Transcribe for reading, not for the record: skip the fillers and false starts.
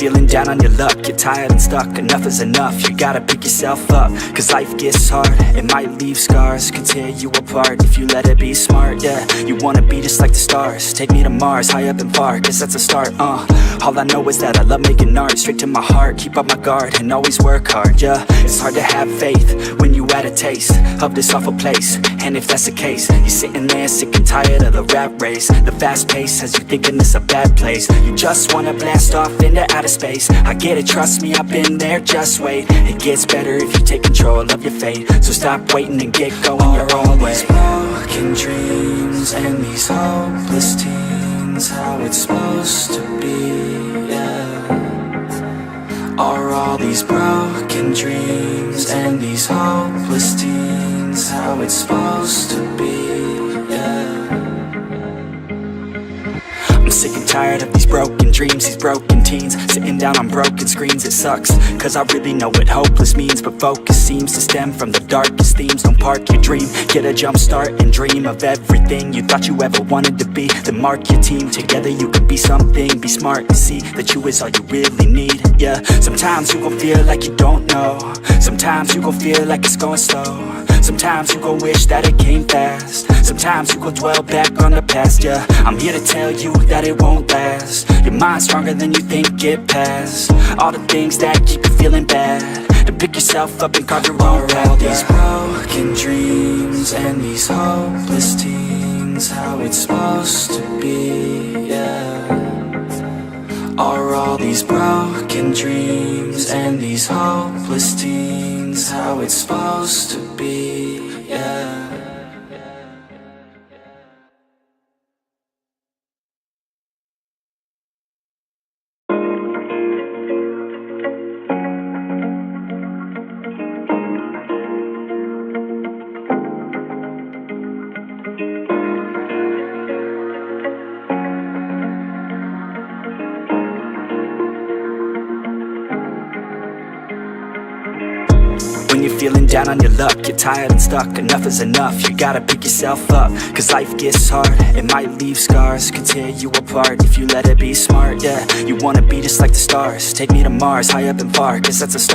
feeling down on your luck, you're tired and stuck, enough is enough. You gotta pick yourself up, cause life gets hard. It might leave scars, can tear you apart if you let it be smart, yeah. You wanna be just like the stars, take me to Mars, high up and far, cause that's a start, All I know is that I love making art, straight to my heart, keep up my guard, and always work hard, yeah. It's hard to have faith when you had a taste of this awful place, and if that's the case, you're sitting there sick and tired of the rat race. The fast pace has you thinking it's a bad place. You just wanna blast off into outer space. I get it, trust me, I've been there, just wait. It gets better if you take control of your fate. So stop waiting and get going your own way. These broken dreams and these hopeless teens, how it's supposed to be, yeah. Are all these broken dreams and these hopeless teens how it's supposed to be, yeah. I'm sick and tired of these broken dreams, these broken teens, sitting down on broken screens. It sucks, cause I really know what hopeless means, but focus seems to stem from the darkest themes. Don't park your dream, get a jump start and dream of everything you thought you ever wanted to be. Then mark your team, together you can be something. Be smart and see that you is all you really need, yeah. Sometimes you gon' feel like you don't know, sometimes you gon' feel like it's going slow, sometimes you gon' wish that it came fast, sometimes you gon' dwell back on the past, yeah. I'm here to tell you that it won't last. Your mind's stronger than you think, get past all the things that keep you feeling bad, to pick yourself up and carve your own path. All these broken dreams and these hopeless teens, how it's supposed to be, yeah. Are all these broken dreams and these hopeless teens how it's supposed to be, yeah. When you're feeling down on your luck, you're tired and stuck, enough is enough. You gotta pick yourself up, cause life gets hard. It might leave scars, can tear you apart if you let it be smart, yeah. You wanna be just like the stars, take me to Mars, high up and far, cause that's a start.